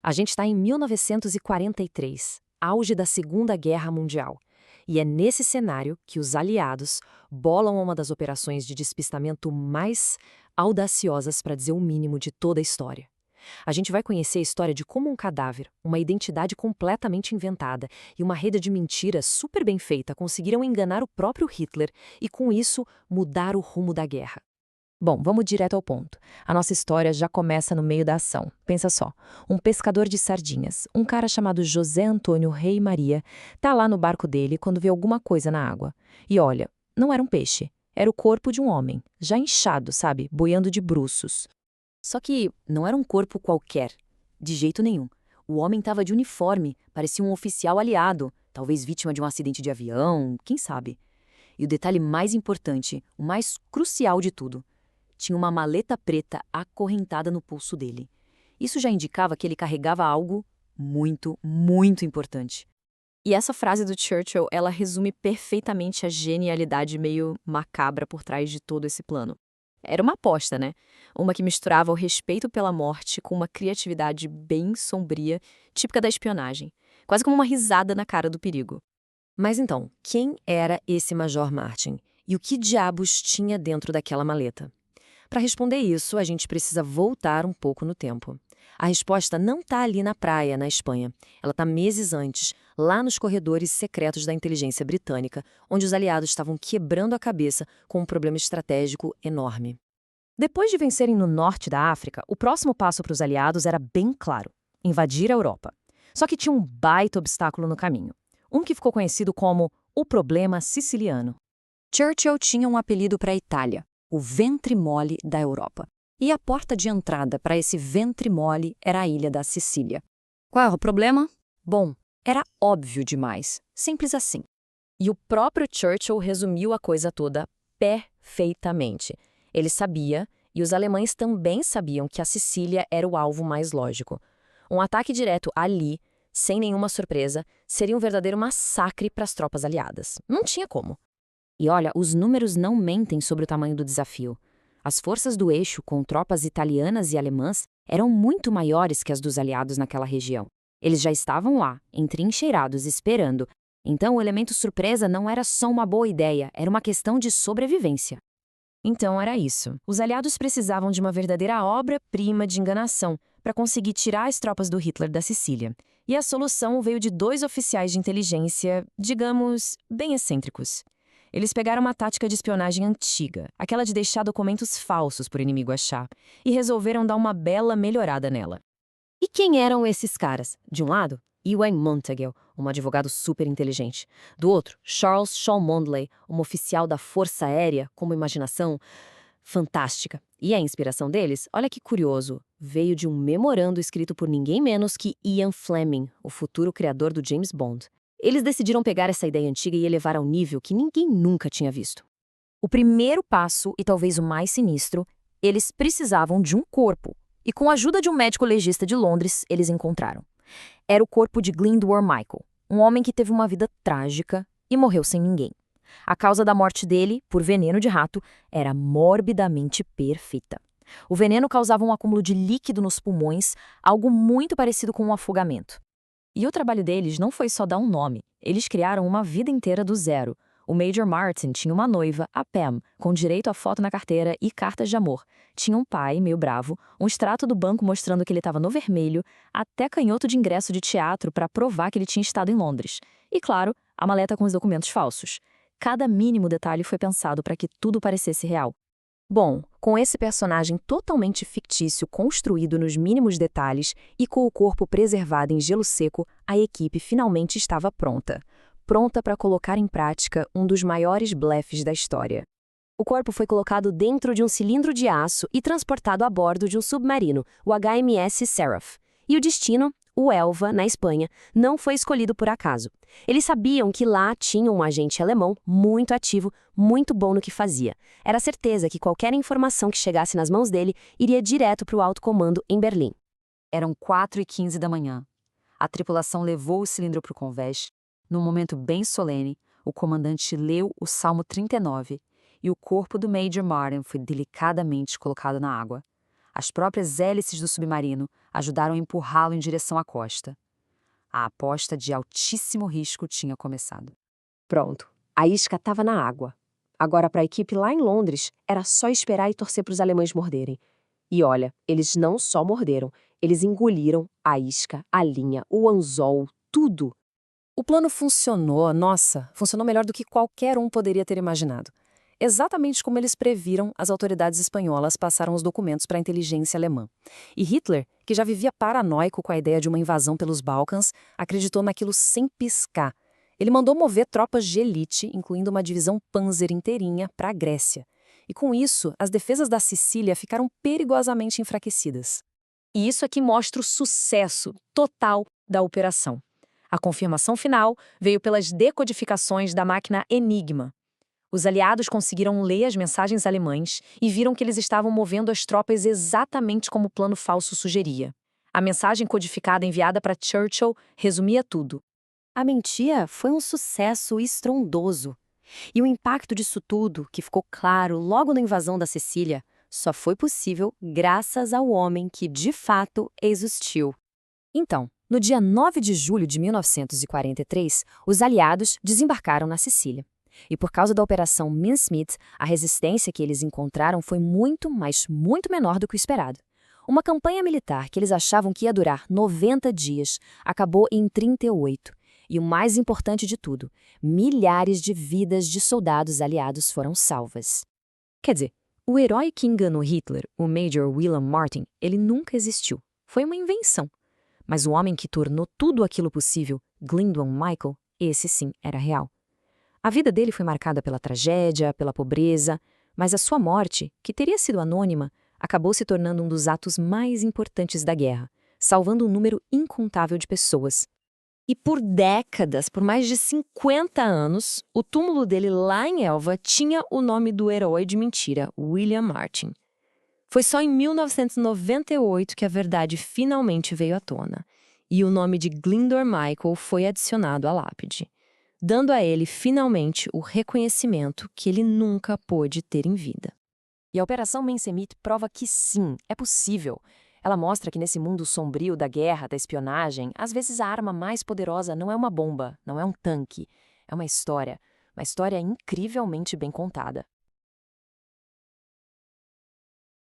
A gente está em 1943, auge da Segunda Guerra Mundial. E é nesse cenário que os aliados bolam uma das operações de despistamento mais audaciosas, para dizer o mínimo, de toda a história. A gente vai conhecer a história de como um cadáver, uma identidade completamente inventada e uma rede de mentiras super bem feita conseguiram enganar o próprio Hitler e, com isso, mudar o rumo da guerra. Bom, vamos direto ao ponto. A nossa história já começa no meio da ação. Pensa só, um pescador de sardinhas, um cara chamado José Antônio Rei Maria, tá lá no barco dele quando vê alguma coisa na água. E olha, não era um peixe, era o corpo de um homem, já inchado, sabe, boiando de bruços. Só que não era um corpo qualquer, de jeito nenhum. O homem estava de uniforme, parecia um oficial aliado, talvez vítima de um acidente de avião, quem sabe. E o detalhe mais importante, o mais crucial de tudo, tinha uma maleta preta acorrentada no pulso dele. Isso já indicava que ele carregava algo muito, muito importante. E essa frase do Churchill, ela resume perfeitamente a genialidade meio macabra por trás de todo esse plano. Era uma aposta, né? Uma que misturava o respeito pela morte com uma criatividade bem sombria, típica da espionagem. Quase como uma risada na cara do perigo. Mas então, quem era esse Major Martin? E o que diabos tinha dentro daquela maleta? Para responder isso, a gente precisa voltar um pouco no tempo. A resposta não está ali na praia, na Espanha. Ela está meses antes, lá nos corredores secretos da inteligência britânica, onde os aliados estavam quebrando a cabeça com um problema estratégico enorme. Depois de vencerem no norte da África, o próximo passo para os aliados era bem claro: invadir a Europa. Só que tinha um baita obstáculo no caminho. Um que ficou conhecido como o problema siciliano. Churchill tinha um apelido para a Itália: o ventre mole da Europa. E a porta de entrada para esse ventre mole era a ilha da Sicília. Qual era o problema? Bom, era óbvio demais. Simples assim. E o próprio Churchill resumiu a coisa toda perfeitamente. Ele sabia, e os alemães também sabiam, que a Sicília era o alvo mais lógico. Um ataque direto ali, sem nenhuma surpresa, seria um verdadeiro massacre para as tropas aliadas. Não tinha como. E olha, os números não mentem sobre o tamanho do desafio. As forças do eixo, com tropas italianas e alemãs, eram muito maiores que as dos aliados naquela região. Eles já estavam lá, entrincheirados, esperando. Então o elemento surpresa não era só uma boa ideia, era uma questão de sobrevivência. Então era isso. Os aliados precisavam de uma verdadeira obra-prima de enganação para conseguir tirar as tropas do Hitler da Sicília. E a solução veio de dois oficiais de inteligência, digamos, bem excêntricos. Eles pegaram uma tática de espionagem antiga, aquela de deixar documentos falsos para o inimigo achar, e resolveram dar uma bela melhorada nela. E quem eram esses caras? De um lado, Ewan Montague, um advogado super inteligente. Do outro, Charles Cholmondeley, um oficial da Força Aérea com uma imaginação fantástica. E a inspiração deles, olha que curioso, veio de um memorando escrito por ninguém menos que Ian Fleming, o futuro criador do James Bond. Eles decidiram pegar essa ideia antiga e elevar ao nível que ninguém nunca tinha visto. O primeiro passo, e talvez o mais sinistro, eles precisavam de um corpo. E com a ajuda de um médico legista de Londres, eles encontraram. Era o corpo de Glyndwr Michael, um homem que teve uma vida trágica e morreu sem ninguém. A causa da morte dele, por veneno de rato, era morbidamente perfeita. O veneno causava um acúmulo de líquido nos pulmões, algo muito parecido com um afogamento. E o trabalho deles não foi só dar um nome, eles criaram uma vida inteira do zero. O Major Martin tinha uma noiva, a Pam, com direito a foto na carteira e cartas de amor. Tinha um pai, meio bravo, um extrato do banco mostrando que ele estava no vermelho, até canhoto de ingresso de teatro para provar que ele tinha estado em Londres. E, claro, a maleta com os documentos falsos. Cada mínimo detalhe foi pensado para que tudo parecesse real. Bom, com esse personagem totalmente fictício construído nos mínimos detalhes e com o corpo preservado em gelo seco, a equipe finalmente estava pronta. Pronta para colocar em prática um dos maiores blefes da história. O corpo foi colocado dentro de um cilindro de aço e transportado a bordo de um submarino, o HMS Seraph. E o destino, o Elva, na Espanha, não foi escolhido por acaso. Eles sabiam que lá tinha um agente alemão muito ativo, muito bom no que fazia. Era certeza que qualquer informação que chegasse nas mãos dele iria direto para o alto comando em Berlim. Eram 4h15 da manhã. A tripulação levou o cilindro para o convés. Num momento bem solene, o comandante leu o Salmo 39 e o corpo do Major Martin foi delicadamente colocado na água. As próprias hélices do submarino ajudaram a empurrá-lo em direção à costa. A aposta de altíssimo risco tinha começado. Pronto, a isca estava na água. Agora, para a equipe lá em Londres, era só esperar e torcer para os alemães morderem. E olha, eles não só morderam, eles engoliram a isca, a linha, o anzol, tudo. O plano funcionou, nossa, funcionou melhor do que qualquer um poderia ter imaginado. Exatamente como eles previram, as autoridades espanholas passaram os documentos para a inteligência alemã. E Hitler, que já vivia paranoico com a ideia de uma invasão pelos Balcãs, acreditou naquilo sem piscar. Ele mandou mover tropas de elite, incluindo uma divisão Panzer inteirinha, para a Grécia. E com isso, as defesas da Sicília ficaram perigosamente enfraquecidas. E isso aqui mostra o sucesso total da operação. A confirmação final veio pelas decodificações da máquina Enigma. Os aliados conseguiram ler as mensagens alemãs e viram que eles estavam movendo as tropas exatamente como o plano falso sugeria. A mensagem codificada enviada para Churchill resumia tudo. A mentira foi um sucesso estrondoso. E o impacto disso tudo, que ficou claro logo na invasão da Sicília, só foi possível graças ao homem que, de fato, existiu. Então, no dia 9 de julho de 1943, os aliados desembarcaram na Sicília. E por causa da Operação Mincemeat, a resistência que eles encontraram foi muito, mas muito menor do que o esperado. Uma campanha militar que eles achavam que ia durar 90 dias acabou em 38. E o mais importante de tudo, milhares de vidas de soldados aliados foram salvas. Quer dizer, o herói que enganou Hitler, o Major William Martin, ele nunca existiu. Foi uma invenção. Mas o homem que tornou tudo aquilo possível, Glyndwr Michael, esse sim era real. A vida dele foi marcada pela tragédia, pela pobreza, mas a sua morte, que teria sido anônima, acabou se tornando um dos atos mais importantes da guerra, salvando um número incontável de pessoas. E por décadas, por mais de 50 anos, o túmulo dele lá em Elva tinha o nome do herói de mentira, William Martin. Foi só em 1998 que a verdade finalmente veio à tona, e o nome de Glyndwr Michael foi adicionado à lápide, dando a ele finalmente o reconhecimento que ele nunca pôde ter em vida. E a Operação Mincemeat prova que sim, é possível. Ela mostra que nesse mundo sombrio da guerra, da espionagem, às vezes a arma mais poderosa não é uma bomba, não é um tanque, é uma história incrivelmente bem contada.